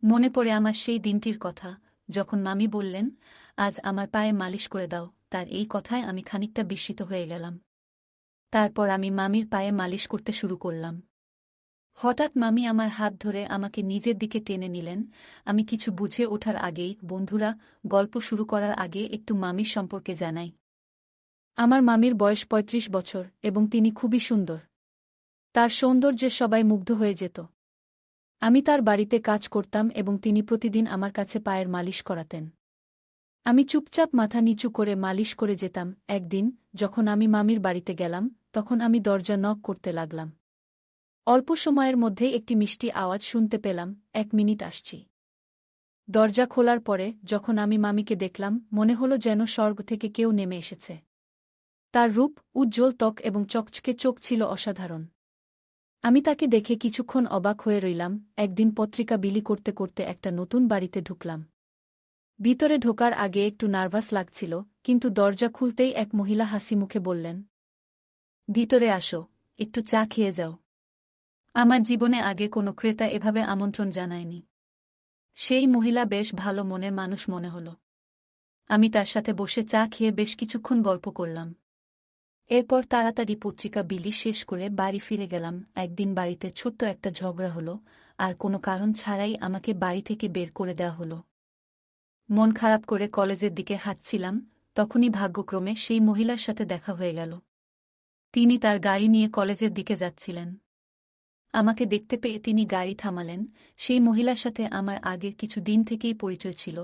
মনে পড়ে আমার সেই দিনটির কথা, যখন মামি বললেন, আজ আমার পায়ে মালিশ করে দাও। তার এই কথায় আমি খানিকটা বিস্মিত হয়ে গেলাম। তারপর আমি মামির পায়ে মালিশ করতে শুরু করলাম। হঠাৎ মামি আমার হাত ধরে আমাকে নিজের দিকে টেনে নিলেন। আমি কিছু বুঝে ওঠার আগেই, বন্ধুরা, গল্প শুরু করার আগে একটু মামির সম্পর্কে জানাই। আমার মামির বয়স ৩৫ বছর এবং তিনি খুবই সুন্দর। তার সৌন্দর্যে সবাই মুগ্ধ হয়ে যেত। আমি তার বাড়িতে কাজ করতাম এবং তিনি প্রতিদিন আমার কাছে পায়ের মালিশ করাতেন। আমি চুপচাপ মাথা নিচু করে মালিশ করে যেতাম। একদিন যখন আমি মামির বাড়িতে গেলাম, তখন আমি দরজা নক করতে লাগলাম। অল্প সময়ের মধ্যে একটি মিষ্টি আওয়াজ শুনতে পেলাম, ১ মিনিট আসছি। দরজা খোলার পরে যখন আমি মামিকে দেখলাম, মনে হলো যেন স্বর্গ থেকে কেউ নেমে এসেছে। তার রূপ, উজ্জ্বল ত্বক এবং চকচকে চোখ ছিল অসাধারণ। আমি তাকে দেখে কিছুক্ষণ অবাক হয়ে রইলাম। একদিন পত্রিকা বিলি করতে করতে একটা নতুন বাড়িতে ঢুকলাম। ভিতরে ঢোকার আগে একটু নার্ভাস লাগছিল, কিন্তু দরজা খুলতেই এক মহিলা হাসি মুখে বললেন, ভিতরে আসো, একটু চা খেয়ে যাও। আমার জীবনে আগে কোনো ক্রেতা এভাবে আমন্ত্রণ জানায়নি। সেই মহিলা বেশ ভালো মনের মানুষ মনে হল। আমি তার সাথে বসে চা খেয়ে বেশ কিছুক্ষণ গল্প করলাম। এরপর তাড়াতাড়ি পত্রিকা বিলি শেষ করে বাড়ি ফিরে গেলাম। একদিন বাড়িতে ছোট্ট একটা ঝগড়া হলো, আর কোনো কারণ ছাড়াই আমাকে বাড়ি থেকে বের করে দেওয়া হলো। মন খারাপ করে কলেজের দিকে হাঁটছিলাম, তখনই ভাগ্যক্রমে সেই মহিলার সাথে দেখা হয়ে গেল। তিনি তার গাড়ি নিয়ে কলেজের দিকে যাচ্ছিলেন। আমাকে দেখতে পেয়ে তিনি গাড়ি থামালেন। সেই মহিলার সাথে আমার আগের কিছু দিন থেকেই পরিচয় ছিল,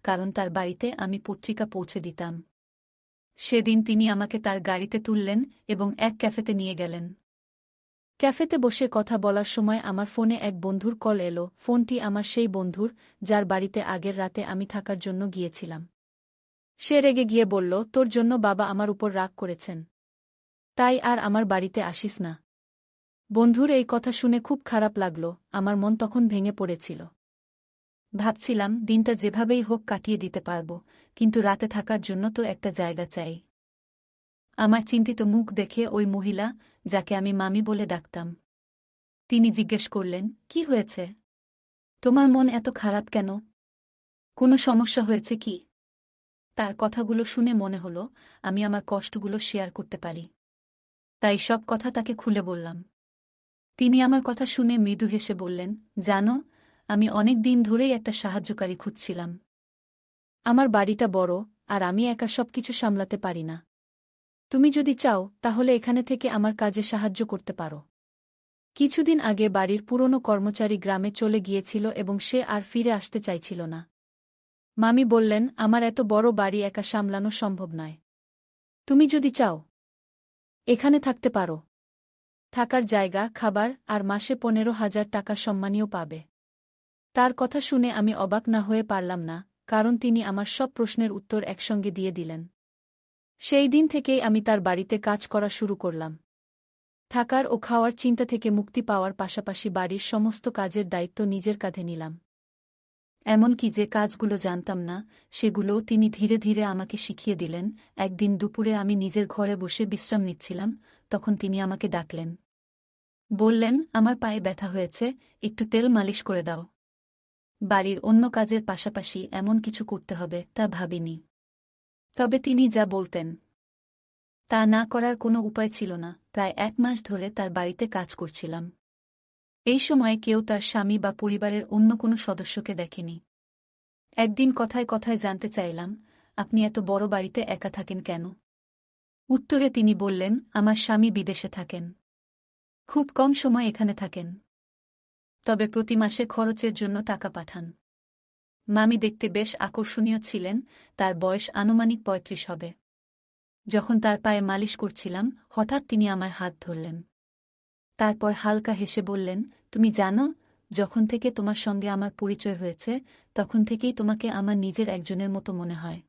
কারণ তার বাড়িতে আমি পত্রিকা পৌঁছে দিতাম। সেদিন তিনি আমাকে তার গাড়িতে তুললেন এবং এক ক্যাফেতে নিয়ে গেলেন। ক্যাফেতে বসে কথা বলার সময় আমার ফোনে এক বন্ধুর কল এলো। ফোনটি আমার সেই বন্ধুর, যার বাড়িতে আগের রাতে আমি থাকার জন্য গিয়েছিলাম। সে রেগে গিয়ে বলল, তোর জন্য বাবা আমার উপর রাগ করেছেন, তাই আর আমার বাড়িতে আসিস না। বন্ধুর এই কথা শুনে খুব খারাপ লাগল। আমার মন তখন ভেঙে পড়েছিল। ভাবছিলাম দিনটা যেভাবেই হোক কাটিয়ে দিতে পারব, কিন্তু রাতে থাকার জন্য তো একটা জায়গা চাই। আমার চিন্তিত মুখ দেখে ওই মহিলা, যাকে আমি মামি বলে ডাকতাম, তিনি জিজ্ঞেস করলেন, কি হয়েছে? তোমার মন এত খারাপ কেন? কোনো সমস্যা হয়েছে কি? তার কথাগুলো শুনে মনে হলো আমি আমার কষ্টগুলো শেয়ার করতে পারি। তাই সব কথা তাকে খুলে বললাম। তিনি আমার কথা শুনে মৃদু হেসে বললেন, জানো, আমি অনেক দিন ধরেই একটা সাহায্যকারী খুঁজছিলাম। আমার বাড়িটা বড়, আর আমি একা সবকিছু সামলাতে পারি না। তুমি যদি চাও তাহলে এখানে থেকে আমার কাজে সাহায্য করতে পারো। কিছুদিন আগে বাড়ির পুরনো কর্মচারী গ্রামে চলে গিয়েছিল এবং সে আর ফিরে আসতে চাইছিল না। মামি বললেন, আমার এত বড় বাড়ি একা সামলানো সম্ভব নয়। তুমি যদি চাও এখানে থাকতে পারো। থাকার জায়গা, খাবার আর মাসে ১৫,০০০ টাকা সম্মানীয় পাবে। তার কথা শুনে আমি অবাক না হয়ে পারলাম না, কারণ তিনি আমার সব প্রশ্নের উত্তর একসঙ্গে দিয়ে দিলেন। সেই দিন থেকেই আমি তার বাড়িতে কাজ করা শুরু করলাম। থাকার ও খাওয়ার চিন্তা থেকে মুক্তি পাওয়ার পাশাপাশি বাড়ির সমস্ত কাজের দায়িত্ব নিজের কাঁধে নিলাম। এমনকি যে কাজগুলো জানতাম না, সেগুলোও তিনি ধীরে ধীরে আমাকে শিখিয়ে দিলেন। একদিন দুপুরে আমি নিজের ঘরে বসে বিশ্রাম নিচ্ছিলাম, তখন তিনি আমাকে ডাকলেন। বললেন, আমার পায়ে ব্যথা হয়েছে, একটু তেল মালিশ করে দাও। বাড়ির অন্য কাজের পাশাপাশি এমন কিছু করতে হবে তা ভাবিনি। তবে তিনি যা বলতেন তা না করার কোনো উপায় ছিল না। প্রায় ১ মাস ধরে তার বাড়িতে কাজ করছিলাম। এই সময়ে কেউ তার স্বামী বা পরিবারের অন্য কোনো সদস্যকে দেখেনি। একদিন কথায় কথায় জানতে চাইলাম, আপনি এত বড় বাড়িতে একা থাকেন কেন? উত্তরে তিনি বললেন, আমার স্বামী বিদেশে থাকেন। খুব কম সময় এখানে থাকেন। তবে প্রতি মাসে খরচের জন্য টাকা পাঠান। মামি দেখতে বেশ আকর্ষণীয় ছিলেন, তার বয়স আনুমানিক ৩৫ হবে। যখন তার পায়ে মালিশ করছিলাম, হঠাৎ তিনি আমার হাত ধরলেন। তারপর হালকা হেসে বললেন, তুমি জানো, যখন থেকে তোমার সঙ্গে আমার পরিচয় হয়েছে, তখন থেকেই তোমাকে আমার নিজের একজনের মতো মনে হয়।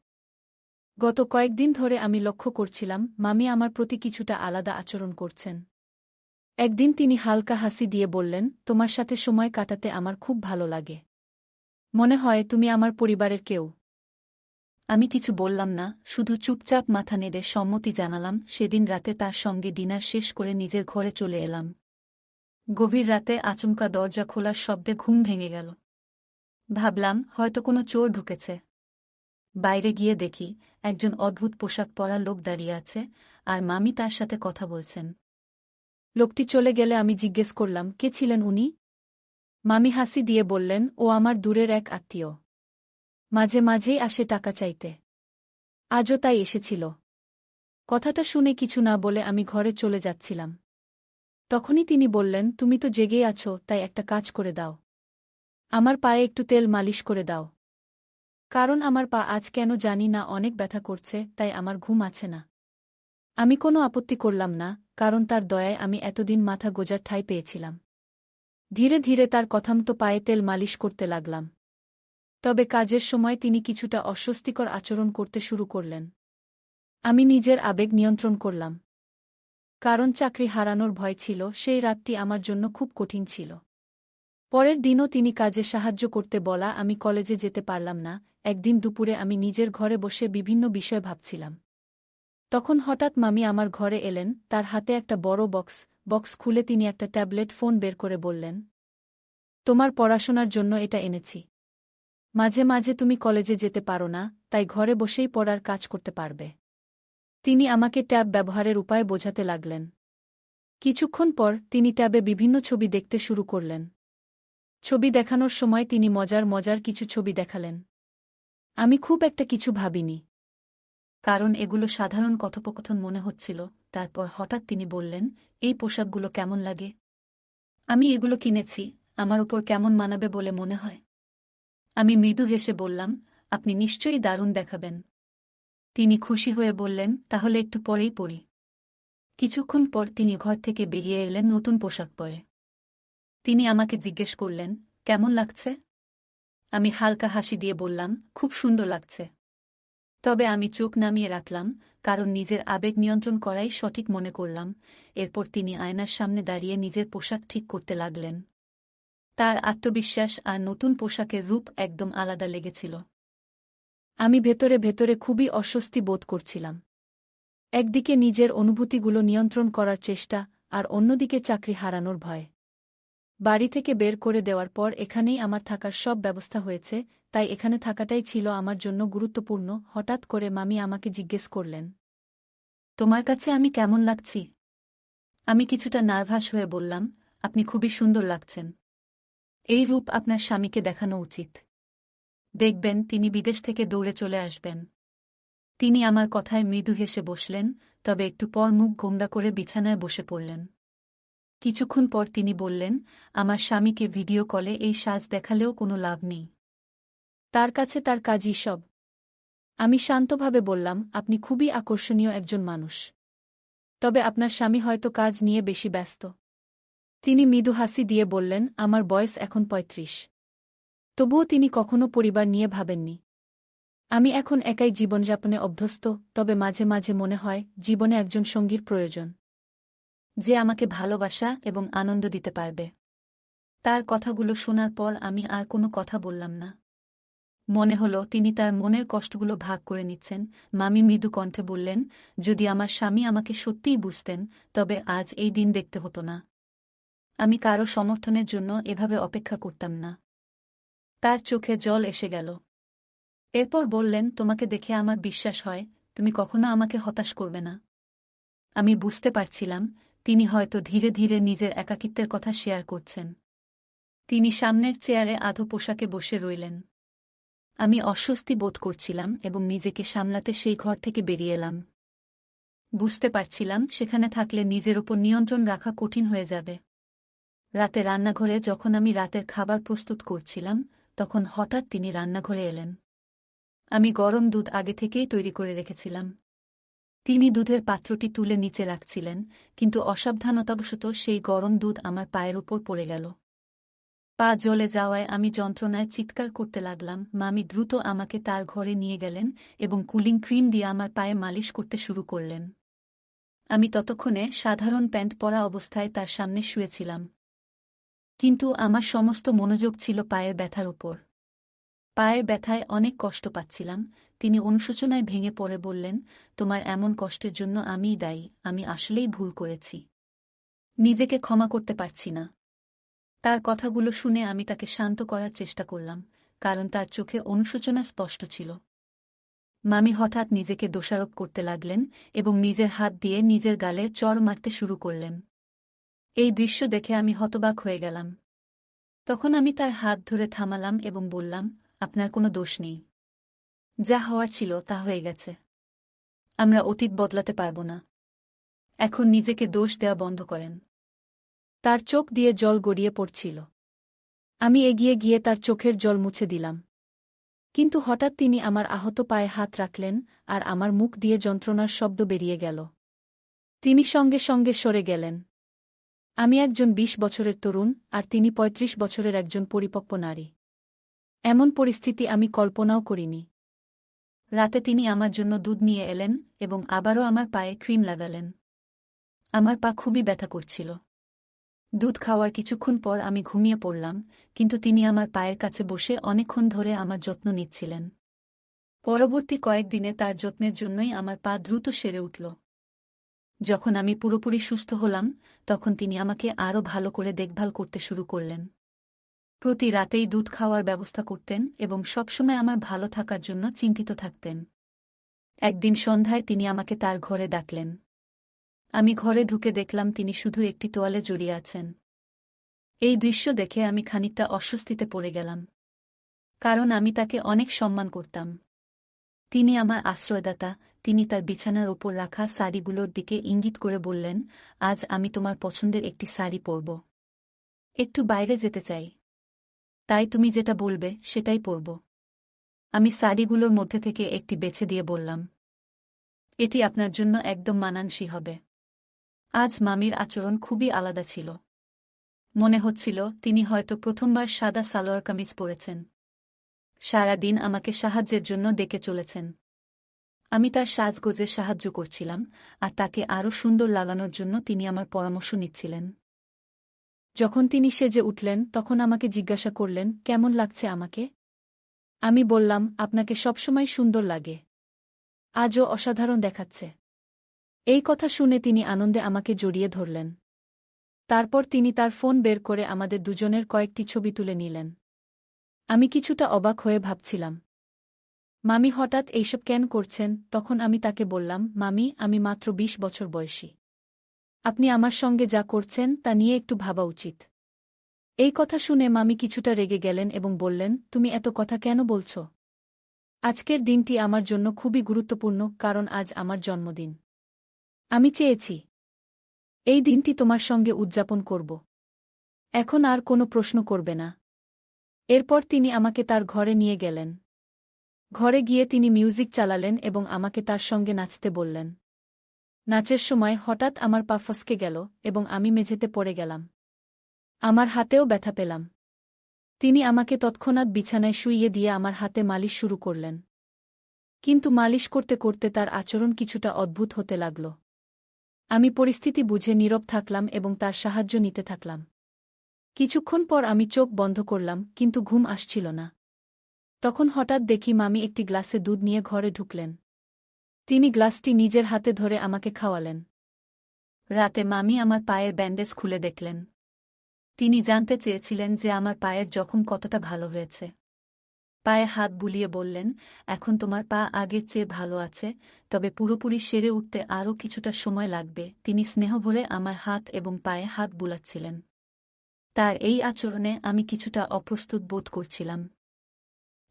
গত কয়েকদিন ধরে আমি লক্ষ্য করছিলাম মামি আমার প্রতি কিছুটা আলাদা আচরণ করছেন। একদিন তিনি হালকা হাসি দিয়ে বললেন, তোমার সাথে সময় কাটাতে আমার খুব ভালো লাগে। মনে হয় তুমি আমার পরিবারের কেউ। আমি কিছু বললাম না, শুধু চুপচাপ মাথা নেড়ে সম্মতি জানালাম। সেদিন রাতে তার সঙ্গে ডিনার শেষ করে নিজের ঘরে চলে এলাম। গভীর রাতে আচমকা দরজা খোলার শব্দে ঘুম ভেঙে গেল। ভাবলাম হয়তো কোনো চোর ঢুকেছে। বাইরে গিয়ে দেখি একজন অদ্ভুত পোশাক পরা লোক দাঁড়িয়ে আছে, আর মামি তার সাথে কথা বলছেন। লোকটি চলে গেলে আমি জিজ্ঞেস করলাম, কে ছিলেন উনি? মামি হাসি দিয়ে বললেন, ও আমার দূরের এক আত্মীয়। মাঝে মাঝেই আসে টাকা চাইতে। আজও তাই এসেছিল। কথাটা শুনে কিছু না বলে আমি ঘরে চলে যাচ্ছিলাম। তখনই তিনি বললেন, তুমি তো জেগেই আছো, তাই একটা কাজ করে দাও। আমার পায়ে একটু তেল মালিশ করে দাও। কারণ আমার পা আজ কেন জানি না অনেক ব্যথা করছে, তাই আমার ঘুম আছে না। আমি কোনো আপত্তি করলাম না, কারণ তার দয়ায় আমি এতদিন মাথা গোজার ঠাঁই পেয়েছিলাম। ধীরে ধীরে তার কথামতো পায়ে তেল মালিশ করতে লাগলাম। তবে কাজের সময় তিনি কিছুটা অস্বস্তিকর আচরণ করতে শুরু করলেন। আমি নিজের আবেগ নিয়ন্ত্রণ করলাম। কারণ চাকরি হারানোর ভয় ছিল, সেই রাতটি আমার জন্য খুব কঠিন ছিল। পরের দিনও তিনি কাজে সাহায্য করতে বলা আমি কলেজে যেতে পারলাম না। একদিন দুপুরে আমি নিজের ঘরে বসে বিভিন্ন বিষয় ভাবছিলাম। তখন হঠাৎ মামি আমার ঘরে এলেন, তার হাতে একটা বড় বক্স খুলে তিনি একটা ট্যাবলেট ফোন বের করে বললেন, তোমার পড়াশোনার জন্য এটা এনেছি। মাঝে মাঝে তুমি কলেজে যেতে পারো না, তাই ঘরে বসেই পড়ার কাজ করতে পারবে। তিনি আমাকে ট্যাব ব্যবহারের উপায় বোঝাতে লাগলেন। কিছুক্ষণ পর তিনি ট্যাবে বিভিন্ন ছবি দেখতে শুরু করলেন। ছবি দেখানোর সময় তিনি মজার মজার কিছু ছবি দেখালেন। আমি খুব একটা কিছু ভাবিনি, কারণ এগুলো সাধারণ কথোপকথন মনে হচ্ছিল। তারপর হঠাৎ তিনি বললেন, এই পোশাকগুলো কেমন লাগে? আমি এগুলো কিনেছি, আমার উপর কেমন মানাবে বলে মনে হয়? আমি মৃদু হেসে বললাম, আপনি নিশ্চয়ই দারুণ দেখাবেন। তিনি খুশি হয়ে বললেন, তাহলে একটু পরেই পরি। কিছুক্ষণ পর তিনি ঘর থেকে বেরিয়ে এলেন নতুন পোশাক পরে। তিনি আমাকে জিজ্ঞেস করলেন, কেমন লাগছে? আমি হালকা হাসি দিয়ে বললাম, খুব সুন্দর লাগছে। তবে আমি চোখ নামিয়ে রাখলাম, কারণ নিজের আবেগ নিয়ন্ত্রণ করাই সঠিক মনে করলাম। এরপর তিনি আয়নার সামনে দাঁড়িয়ে নিজের পোশাক ঠিক করতে লাগলেন। তার আত্মবিশ্বাস আর নতুন পোশাকের রূপ একদম আলাদা লেগেছিল। আমি ভেতরে ভেতরে খুবই অস্বস্তি বোধ করছিলাম। একদিকে নিজের অনুভূতিগুলো নিয়ন্ত্রণ করার চেষ্টা, আর অন্যদিকে চাকরি হারানোর ভয়। বাড়ি থেকে বের করে দেওয়ার পর এখানেই আমার থাকার সব ব্যবস্থা হয়েছে, তাই এখানে থাকাটাই ছিল আমার জন্য গুরুত্বপূর্ণ। হঠাৎ করে মামি আমাকে জিজ্ঞেস করলেন, তোমার কাছে আমি কেমন লাগছি? আমি কিছুটা নার্ভাস হয়ে বললাম, আপনি খুবই সুন্দর লাগছেন। এই রূপ আপনার স্বামীকে দেখানো উচিত। দেখবেন তিনি বিদেশ থেকে দৌড়ে চলে আসবেন। তিনি আমার কথায় মৃদু হেসে বসলেন, তবে একটু পর মুখ গোমড়া করে বিছানায় বসে পড়লেন। কিছুক্ষণ পর তিনি বললেন, আমার স্বামীকে ভিডিও কলে এই সাজ দেখালেও কোনো লাভ নেই। তার কাছে তার কাজই সব। আমি শান্তভাবে বললাম, আপনি খুবই আকর্ষণীয় একজন মানুষ। তবে আপনার স্বামী হয়তো কাজ নিয়ে বেশি ব্যস্ত। তিনি মৃদু হাসি দিয়ে বললেন, আমার বয়স এখন ৩৫। তবুও তিনি কখনো পরিবার নিয়ে ভাবেননি। আমি এখন একাই জীবনযাপনে অভ্যস্ত, তবে মাঝে মাঝে মনে হয় জীবনে একজন সঙ্গীর প্রয়োজন, যে আমাকে ভালোবাসা এবং আনন্দ দিতে পারবে। তার কথাগুলো শোনার পর আমি আর কোনো কথা বললাম না। মনে হলো তিনি তার মনের কষ্টগুলো ভাগ করে নিচ্ছেন। মামি মৃদু কণ্ঠে বললেন, যদি আমার স্বামী আমাকে সত্যিই বুঝতেন, তবে আজ এই দিন দেখতে হতো না। আমি কারো সমর্থনের জন্য এভাবে অপেক্ষা করতাম না। তার চোখে জল এসে গেল। এরপর বললেন, তোমাকে দেখে আমার বিশ্বাস হয় তুমি কখনো আমাকে হতাশ করবে না। আমি বুঝতে পারছিলাম তিনি হয়তো ধীরে ধীরে নিজের একাকিত্বের কথা শেয়ার করছেন। তিনি সামনের চেয়ারে আধো পোশাকে বসে রইলেন। আমি অস্বস্তি বোধ করছিলাম এবং নিজেকে সামলাতে সেই ঘর থেকে বেরিয়ে এলাম। বুঝতে পারছিলাম সেখানে থাকলে নিজের ওপর নিয়ন্ত্রণ রাখা কঠিন হয়ে যাবে। রাতে রান্নাঘরে যখন আমি রাতের খাবার প্রস্তুত করছিলাম, তখন হঠাৎ তিনি রান্নাঘরে এলেন। আমি গরম দুধ আগে থেকেই তৈরি করে রেখেছিলাম। তিনি দুধের পাত্রটি তুলে নিচে রাখছিলেন, কিন্তু অসাবধানতাবশত সেই গরম দুধ আমার পায়ের উপর পড়ে গেল। পা জ্বলে যাওয়ায় আমি যন্ত্রণায় চিৎকার করতে লাগলাম। মামি দ্রুত আমাকে তার ঘরে নিয়ে গেলেন এবং কুলিং ক্রিম দিয়ে আমার পায়ে মালিশ করতে শুরু করলেন। আমি ততক্ষণে সাধারণ প্যান্ট পরা অবস্থায় তার সামনে শুয়েছিলাম। কিন্তু আমার সমস্ত মনোযোগ ছিল পায়ের ব্যথার উপর। পায়ের ব্যথায় অনেক কষ্ট পাচ্ছিলাম। তিনি অনুশোচনায় ভেঙে পড়ে বললেন, তোমার এমন কষ্টের জন্য আমিই দায়ী, আমি আসলেই ভুল করেছি। নিজেকে ক্ষমা করতে পারছি না। তার কথাগুলো শুনে আমি তাকে শান্ত করার চেষ্টা করলাম, কারণ তার চোখে অনুশোচনা স্পষ্ট ছিল। মামি হঠাৎ নিজেকে দোষারোপ করতে লাগলেন এবং নিজের হাত দিয়ে নিজের গালে চড় মারতে শুরু করলেন। এই দৃশ্য দেখে আমি হতবাক হয়ে গেলাম। তখন আমি তার হাত ধরে থামালাম এবং বললাম, আপনার কোনো দোষ নেই। যা হওয়ার ছিল তা হয়ে গেছে। আমরা অতীত বদলাতে পারব না। এখন নিজেকে দোষ দেওয়া বন্ধ করেন। তার চোখ দিয়ে জল গড়িয়ে পড়ছিল। আমি এগিয়ে গিয়ে তার চোখের জল মুছে দিলাম। কিন্তু হঠাৎ তিনি আমার আহত পায়ে হাত রাখলেন আর আমার মুখ দিয়ে যন্ত্রণার শব্দ বেরিয়ে গেল। তিনি সঙ্গে সঙ্গে সরে গেলেন। আমি একজন ২০ বছরের তরুণ আর তিনি ৩৫ বছরের একজন পরিপক্ব নারী। এমন পরিস্থিতি আমি কল্পনাও করিনি। রাতে তিনি আমার জন্য দুধ নিয়ে এলেন এবং আবারও আমার পায়ে ক্রিম লাগালেন। আমার পা খুবই ব্যথা করছিল। দুধ খাওয়ার কিছুক্ষণ পর আমি ঘুমিয়ে পড়লাম, কিন্তু তিনি আমার পায়ের কাছে বসে অনেকক্ষণ ধরে আমার যত্ন নিচ্ছিলেন। পরবর্তী কয়েকদিনে তার যত্নের জন্যই আমার পা দ্রুত সেরে উঠল। যখন আমি পুরোপুরি সুস্থ হলাম, তখন তিনি আমাকে আরও ভালো করে দেখভাল করতে শুরু করলেন। প্রতি রাতেই দুধ খাওয়ার ব্যবস্থা করতেন এবং সবসময় আমার ভালো থাকার জন্য চিন্তিত থাকতেন। একদিন সন্ধ্যায় তিনি আমাকে তার ঘরে ডাকলেন। আমি ঘরে ঢুকে দেখলাম তিনি শুধু একটি তোয়ালে জড়িয়ে আছেন। এই দৃশ্য দেখে আমি খানিকটা অস্বস্তিতে পড়ে গেলাম, কারণ আমি তাকে অনেক সম্মান করতাম। তিনি আমার আশ্রয়দাতা। তিনি তার বিছানার ওপর রাখা শাড়িগুলোর দিকে ইঙ্গিত করে বললেন, আজ আমি তোমার পছন্দের একটি শাড়ি পরব। একটু বাইরে যেতে চাই, তাই তুমি যেটা বলবে সেটাই পরব। আমি শাড়িগুলোর মধ্যে থেকে একটি বেছে দিয়ে বললাম, এটি আপনার জন্য একদম মানানসই হবে। আজ মামির আচরণ খুবই আলাদা ছিল। মনে হচ্ছিল তিনি হয়তো প্রথমবার সাদা সালোয়ার কামিজ পরেছেন। সারা দিন আমাকে সাহায্যের জন্য ডেকে চলেছেন। আমি তার সাজগোজে সাহায্য করছিলাম, আর তাকে আরও সুন্দর লাগানোর জন্য তিনি আমার পরামর্শ নিচ্ছিলেন। যখন তিনি সেজে উঠলেন, তখন আমাকে জিজ্ঞাসা করলেন, কেমন লাগছে আমাকে? আমি বললাম, আপনাকে সবসময় সুন্দর লাগে। আজও অসাধারণ দেখাচ্ছে। এই কথা শুনে তিনি আনন্দে আমাকে জড়িয়ে ধরলেন। তারপর তিনি তার ফোন বের করে আমাদের দুজনের কয়েকটি ছবি তুলে নিলেন। আমি কিছুটা অবাক হয়ে ভাবছিলাম, মামি হঠাৎ এইসব কেন করছেন? তখন আমি তাকে বললাম, মামি, আমি মাত্র ২০ বছর বয়সী। আপনি আমার সঙ্গে যা করছেন তা নিয়ে একটু ভাবা উচিত। এই কথা শুনে মামি কিছুটা রেগে গেলেন এবং বললেন, তুমি এত কথা কেন বলছ? আজকের দিনটি আমার জন্য খুবই গুরুত্বপূর্ণ, কারণ আজ আমার জন্মদিন। আমি চেয়েছি এই দিনটি তোমার সঙ্গে উদযাপন করব। এখন আর কোনো প্রশ্ন করবে না। এরপর তিনি আমাকে তার ঘরে নিয়ে গেলেন। ঘরে গিয়ে তিনি মিউজিক চালালেন এবং আমাকে তার সঙ্গে নাচতে বললেন। নাচের সময় হঠাৎ আমার পা ফসকে গেল এবং আমি মেঝেতে পড়ে গেলাম। আমার হাতেও ব্যথা পেলাম। তিনি আমাকে তৎক্ষণাৎ বিছানায় শুইয়ে দিয়ে আমার হাতে মালিশ শুরু করলেন। কিন্তু মালিশ করতে করতে তার আচরণ কিছুটা অদ্ভুত হতে লাগল। আমি পরিস্থিতি বুঝে নীরব থাকলাম এবং তার সাহায্য নিতে থাকলাম। কিছুক্ষণ পর আমি চোখ বন্ধ করলাম, কিন্তু ঘুম আসছিল না। তখন হঠাৎ দেখি মামি একটি গ্লাসে দুধ নিয়ে ঘরে ঢুকলেন। তিনি গ্লাসটি নিজের হাতে ধরে আমাকে খাওয়ালেন। রাতে মামি আমার পায়ের ব্যান্ডেজ খুলে দেখলেন। তিনি জানতে চেয়েছিলেন যে আমার পায়ের জখম কতটা ভালো হয়েছে। পায়ে হাত বুলিয়ে বললেন, এখন তোমার পা আগের চেয়ে ভালো আছে, তবে পুরোপুরি সেরে উঠতে আরও কিছুটা সময় লাগবে। তিনি স্নেহভরে আমার হাত এবং পায়ে হাত বুলাচ্ছিলেন। তার এই আচরণে আমি কিছুটা অপ্রস্তুত বোধ করছিলাম।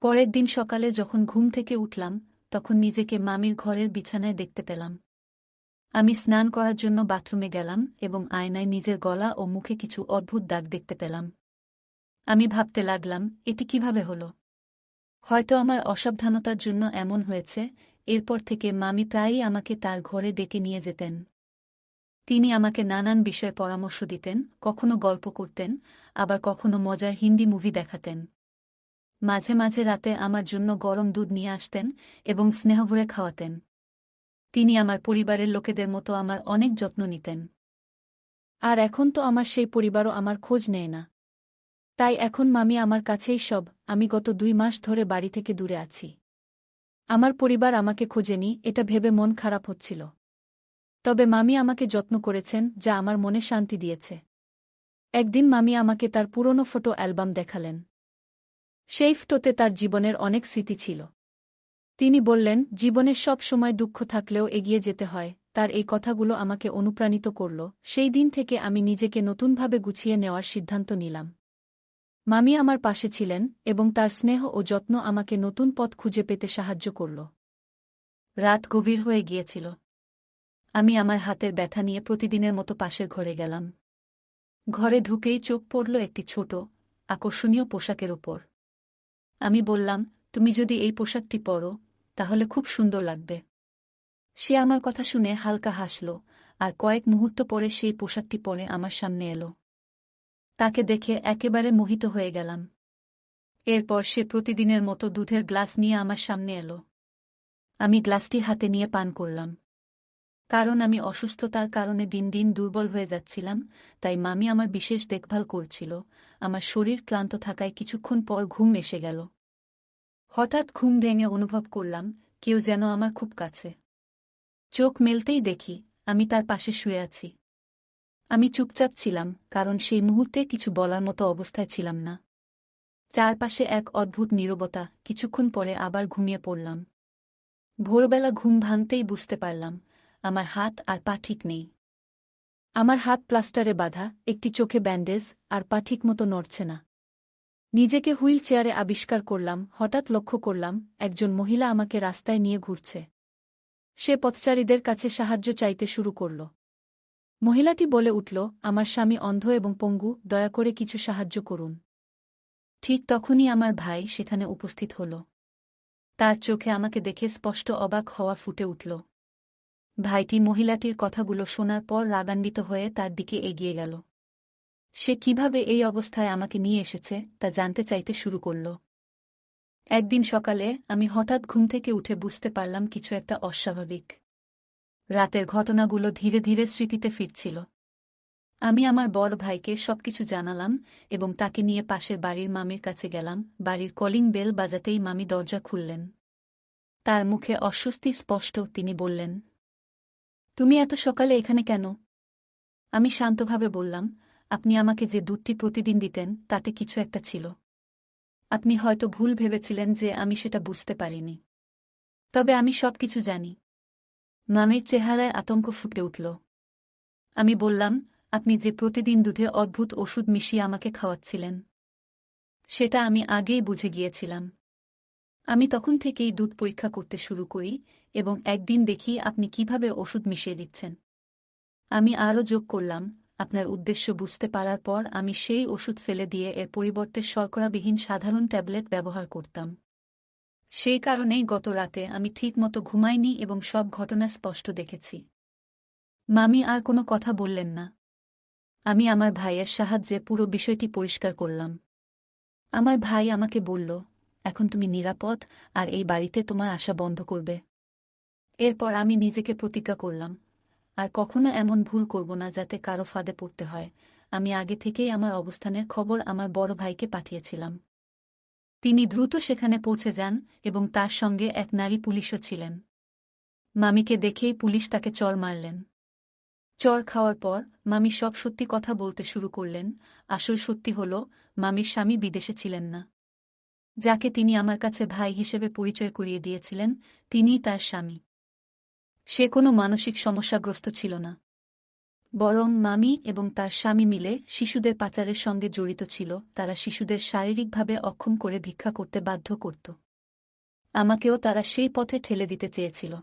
পরের দিন সকালে যখন ঘুম থেকে উঠলাম, তখন নিজেকে মামির ঘরের বিছানায় দেখতে পেলাম। আমি স্নান করার জন্য বাথরুমে গেলাম এবং আয়নায় নিজের গলা ও মুখে কিছু অদ্ভুত দাগ দেখতে পেলাম। আমি ভাবতে লাগলাম, এটি কিভাবে হলো? হয়তো আমার অসাবধানতার জন্য এমন হয়েছে। এরপর থেকে মামি প্রায়ই আমাকে তার ঘরে ডেকে নিয়ে যেতেন। তিনি আমাকে নানান বিষয়ে পরামর্শ দিতেন, কখনো গল্প করতেন, আবার কখনো মজার হিন্দি মুভি দেখাতেন। মাঝে মাঝে রাতে আমার জন্য গরম দুধ নিয়ে আসতেন এবং স্নেহভরে খাওয়াতেন। তিনি আমার পরিবারের লোকেদের মতো আমার অনেক যত্ন নিতেন। আর এখন তো আমার সেই পরিবারও আমার খোঁজ নেয় না। তাই এখন মামি আমার কাছেই সব। আমি গত ২ মাস ধরে বাড়ি থেকে দূরে আছি। আমার পরিবার আমাকে খোঁজেনি, এটা ভেবে মন খারাপ হচ্ছিল। তবে মামি আমাকে যত্ন করেছেন, যা আমার মনে শান্তি দিয়েছে। একদিন মামি আমাকে তার পুরনো ফটো অ্যালবাম দেখালেন। সেই ফটোতে তার জীবনের অনেক স্মৃতি ছিল। তিনি বললেন, জীবনের সব সময় দুঃখ থাকলেও এগিয়ে যেতে হয়। তার এই কথাগুলো আমাকে অনুপ্রাণিত করল। সেই দিন থেকে আমি নিজেকে নতুনভাবে গুছিয়ে নেওয়ার সিদ্ধান্ত নিলাম। মামি আমার পাশে ছিলেন এবং তার স্নেহ ও যত্ন আমাকে নতুন পথ খুঁজে পেতে সাহায্য করল। রাত গভীর হয়ে গিয়েছিল। আমি আমার হাতের ব্যথা নিয়ে প্রতিদিনের মতো পাশের ঘরে গেলাম। ঘরে ঢুকেই চোখ পড়ল একটি ছোট, আকর্ষণীয় পোশাকের ওপর। আমি বললাম, তুমি যদি এই পোশাকটি পরো, তাহলে খুব সুন্দর লাগবে। সে আমার কথা শুনে হালকা হাসল, আর কয়েক মুহূর্ত পরে সেই পোশাকটি পরে আমার সামনে এলো। তাকে দেখে একেবারে মোহিত হয়ে গেলাম। এরপর সে প্রতিদিনের মতো দুধের গ্লাস নিয়ে আমার সামনে এলো। আমি গ্লাসটি হাতে নিয়ে পান করলাম। কারণ আমি অসুস্থতার কারণে দিন দিন দুর্বল হয়ে যাচ্ছিলাম, তাই মামি আমার বিশেষ দেখভাল করছিল। আমার শরীর ক্লান্ত থাকায় কিছুক্ষণ পর ঘুম এসে গেল। হঠাৎ ঘুম ভেঙে অনুভব করলাম, কেউ যেন আমার খুব কাছে। চোখ মেলতেই দেখি, আমি তার পাশে শুয়ে আছি। আমি চুপচাপ ছিলাম, কারণ সেই মুহূর্তে কিছু বলার মতো অবস্থায় ছিলাম না। চারপাশে এক অদ্ভুত নীরবতা। কিছুক্ষণ পরে আবার ঘুমিয়ে পড়লাম। ভোরবেলা ঘুম ভাঙতেই বুঝতে পারলাম, আমার হাত আর পা ঠিক নেই। আমার হাত প্লাস্টারে বাঁধা, একটি চোখে ব্যান্ডেজ, আর পা ঠিকমতো নড়ছে না। নিজেকে হুইল চেয়ারে আবিষ্কার করলাম। হঠাৎ লক্ষ্য করলাম, একজন মহিলা আমাকে রাস্তায় নিয়ে ঘুরছে। সে পথচারীদের কাছে সাহায্য চাইতে শুরু করল। মহিলাটি বলে উঠল, আমার স্বামী অন্ধ এবং পঙ্গু, দয়া করে কিছু সাহায্য করুন। ঠিক তখনই আমার ভাই সেখানে উপস্থিত হল। তার চোখে আমাকে দেখে স্পষ্ট অবাক হওয়া ফুটে উঠল। ভাইটি মহিলাটির কথাগুলো শোনার পর রাগান্বিত হয়ে তার দিকে এগিয়ে গেল। সে কিভাবে এই অবস্থায় আমাকে নিয়ে এসেছে তা জানতে চাইতে শুরু করল। একদিন সকালে আমি হঠাৎ ঘুম থেকে উঠে বুঝতে পারলাম কিছু একটা অস্বাভাবিক। রাতের ঘটনাগুলো ধীরে ধীরে স্মৃতিতে ফিরছিল। আমি আমার বড় ভাইকে সবকিছু জানালাম এবং তাকে নিয়ে পাশের বাড়ির মামির কাছে গেলাম। বাড়ির কলিং বেল বাজাতেই মামি দরজা খুললেন। তার মুখে অস্বস্তি স্পষ্ট। তিনি বললেন, তুমি এত সকালে এখানে কেন? আমি শান্তভাবে বললাম, আপনি আমাকে যে দুধটি প্রতিদিন দিতেন তাতে কিছু একটা ছিল। আপনি হয়তো ভুল ভেবেছিলেন যে আমি সেটা বুঝতে পারিনি। তবে আমি সবকিছু জানি। মামির চেহারায় আতঙ্ক ফুটে উঠল। আমি বললাম, আপনি যে প্রতিদিন দুধে অদ্ভুত ওষুধ মিশিয়ে আমাকে খাওয়াচ্ছিলেন, সেটা আমি আগেই বুঝে গিয়েছিলাম। আমি তখন থেকেই দুধ পরীক্ষা করতে শুরু করি এবং একদিন দেখি আপনি কিভাবে ওষুধ মিশিয়ে দিচ্ছেন। আমি আরও যোগ করলাম, আপনার উদ্দেশ্য বুঝতে পারার পর আমি সেই ওষুধ ফেলে দিয়ে এর পরিবর্তে শর্করাবিহীন সাধারণ ট্যাবলেট ব্যবহার করতাম। সেই কারণেই গত রাতে আমি ঠিকমতো ঘুমাইনি এবং সব ঘটনা স্পষ্ট দেখেছি। মামি আর কোনো কথা বললেন না। আমি আমার ভাইয়ের সাহায্যে পুরো বিষয়টি পরিষ্কার করলাম। আমার ভাই আমাকে বলল, এখন তুমি নিরাপদ আর এই বাড়িতে তোমার আসা বন্ধ করবে। এরপর আমি নিজেকে প্রতিজ্ঞা করলাম, আর কখনো এমন ভুল করব না যাতে কারো ফাঁদে পড়তে হয়। আমি আগে থেকেই আমার অবস্থানের খবর আমার বড় ভাইকে পাঠিয়েছিলাম। তিনি দ্রুত সেখানে পৌঁছে যান এবং তার সঙ্গে এক নারী পুলিশও ছিলেন। মামিকে দেখেই পুলিশ তাকে চড় মারলেন। চড় খাওয়ার পর মামি সব সত্যি কথা বলতে শুরু করলেন। আসল সত্যি হল, মামির স্বামী বিদেশে ছিলেন না। যাকে তিনি আমার কাছে ভাই হিসেবে পরিচয় করিয়ে দিয়েছিলেন, তিনিই তার স্বামী। সে কোনো মানসিক সমস্যাগ্রস্ত ছিল না, বরং মামি এবং তার স্বামী মিলে শিশুদের পাচারের সঙ্গে জড়িত ছিল। তারা শিশুদের শারীরিকভাবে অক্ষম করে ভিক্ষা করতে বাধ্য করত। আমাকেও তারা সেই পথে ঠেলে দিতে চেয়েছিল।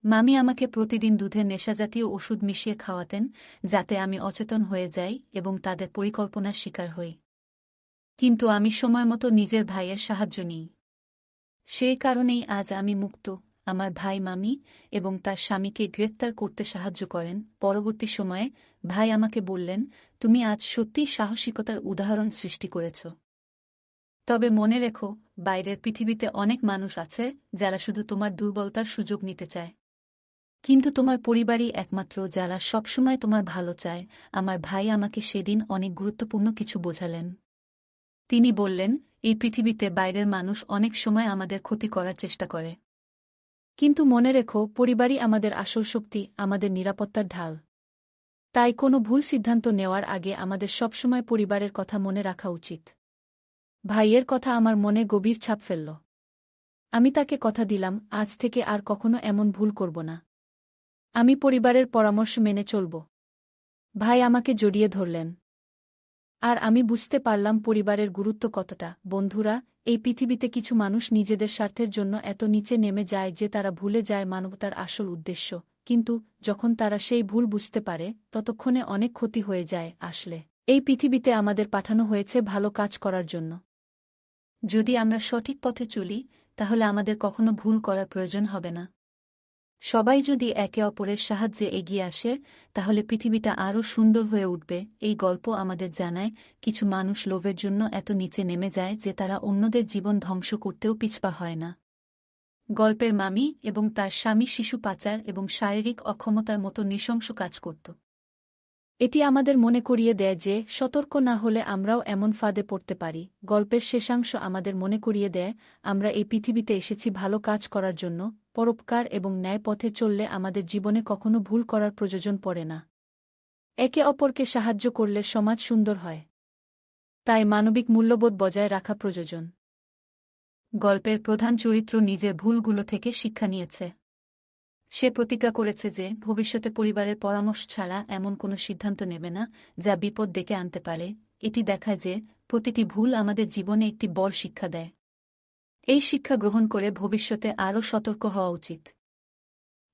মামি আমাকে প্রতিদিন দুধে নেশাজাতীয় ওষুধ মিশিয়ে খাওয়াতেন, যাতে আমি অচেতন হয়ে যাই এবং তাদের পরিকল্পনার শিকার হই। কিন্তু আমি সময়মতো নিজের ভাইয়ের সাহায্য নিই। সেই কারণেই আজ আমি মুক্ত। আমার ভাই মামি এবং তার স্বামীকে গ্রেফতার করতে সাহায্য করেন। পরবর্তী সময়ে ভাই আমাকে বললেন, তুমি আজ সত্যিই সাহসিকতার উদাহরণ সৃষ্টি করেছ। তবে মনে রেখো, বাইরের পৃথিবীতে অনেক মানুষ আছে যারা শুধু তোমার দুর্বলতার সুযোগ নিতে চায়। কিন্তু তোমার পরিবারই একমাত্র যারা সবসময় তোমার ভালো চায়। আমার ভাই আমাকে সেদিন অনেক গুরুত্বপূর্ণ কিছু বোঝালেন। তিনি বললেন, এই পৃথিবীতে বাইরের মানুষ অনেক সময় আমাদের ক্ষতি করার চেষ্টা করে। কিন্তু মনে রেখো, পরিবারই আমাদের আসল শক্তি, আমাদের নিরাপত্তার ঢাল। তাই কোনো ভুল সিদ্ধান্ত নেওয়ার আগে আমাদের সবসময় পরিবারের কথা মনে রাখা উচিত। ভাইয়ের কথা আমার মনে গভীর ছাপ ফেলল। আমি তাকে কথা দিলাম, আজ থেকে আর কখনো এমন ভুল করব না। আমি পরিবারের পরামর্শ মেনে চলব। ভাই আমাকে জড়িয়ে ধরলেন। আর আমি বুঝতে পারলাম পরিবারের গুরুত্ব কতটা। বন্ধুরা, এই পৃথিবীতে কিছু মানুষ নিজেদের স্বার্থের জন্য এত নিচে নেমে যায় যে তারা ভুলে যায় মানবতার আসল উদ্দেশ্য। কিন্তু যখন তারা সেই ভুল বুঝতে পারে, ততক্ষণে অনেক ক্ষতি হয়ে যায়। আসলে এই পৃথিবীতে আমাদের পাঠানো হয়েছে ভালো কাজ করার জন্য। যদি আমরা সঠিক পথে চলি, তাহলে আমাদের কখনো ভুল করার প্রয়োজন হবে না। সবাই যদি একে অপরের সাহায্যে এগিয়ে আসে, তাহলে পৃথিবীটা আরও সুন্দর হয়ে উঠবে। এই গল্প আমাদের জানায়, কিছু মানুষ লোভের জন্য এত নিচে নেমে যায় যে তারা অন্যদের জীবন ধ্বংস করতেও পিছপা হয় না। গল্পের মামি এবং তার স্বামী শিশু পাচার এবং শারীরিক অক্ষমতার মতো নৃশংস কাজ করত। এটি আমাদের মনে করিয়ে দেয় যে সতর্ক না হলে আমরাও এমন ফাঁদে পড়তে পারি। গল্পের শেষাংশ আমাদের মনে করিয়ে দেয়, আমরা এই পৃথিবীতে এসেছি ভালো কাজ করার জন্য। পরোপকার এবং ন্যায় পথে চললে আমাদের জীবনে কখনো ভুল করার প্রয়োজন পড়ে না। একে অপরকে সাহায্য করলে সমাজ সুন্দর হয়। তাই মানবিক মূল্যবোধ বজায় রাখা প্রয়োজন। গল্পের প্রধান চরিত্র নিজের ভুলগুলো থেকে শিক্ষা নিয়েছে। সে প্রতিজ্ঞা করেছে যে ভবিষ্যতে পরিবারের পরামর্শ ছাড়া এমন কোনো সিদ্ধান্ত নেবে না যা বিপদ ডেকে আনতে পারে। এটি দেখায় যে প্রতিটি ভুল আমাদের জীবনে একটি বড় শিক্ষা দেয়। এই শিক্ষা গ্রহণ করে ভবিষ্যতে আরও সতর্ক হওয়া উচিত।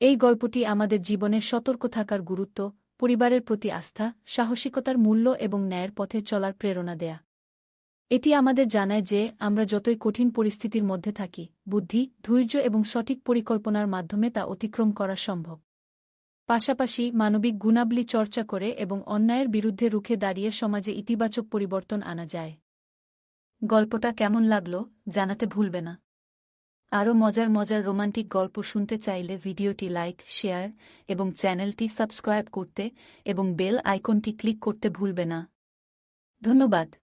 এই গল্পটি আমাদের জীবনে সতর্ক থাকার গুরুত্ব, পরিবারের প্রতি আস্থা, সাহসিকতার মূল্য এবং ন্যায়ের পথে চলার প্রেরণা দেয়া। এটি আমাদের জানায় যে আমরা যতই কঠিন পরিস্থিতির মধ্যে থাকি, বুদ্ধি, ধৈর্য এবং সঠিক পরিকল্পনার মাধ্যমে তা অতিক্রম করা সম্ভব। পাশাপাশি মানবিক গুণাবলী চর্চা করে এবং অন্যায়ের বিরুদ্ধে রুখে দাঁড়িয়ে সমাজে ইতিবাচক পরিবর্তন আনা যায়। গল্পটা কেমন লাগলো জানাতে ভুলবে না। আরও মজার মজার রোমান্টিক গল্প শুনতে চাইলে ভিডিওটি লাইক, শেয়ার এবং চ্যানেলটি সাবস্ক্রাইব করতে এবং বেল আইকনটি ক্লিক করতে ভুলবে না। ধন্যবাদ।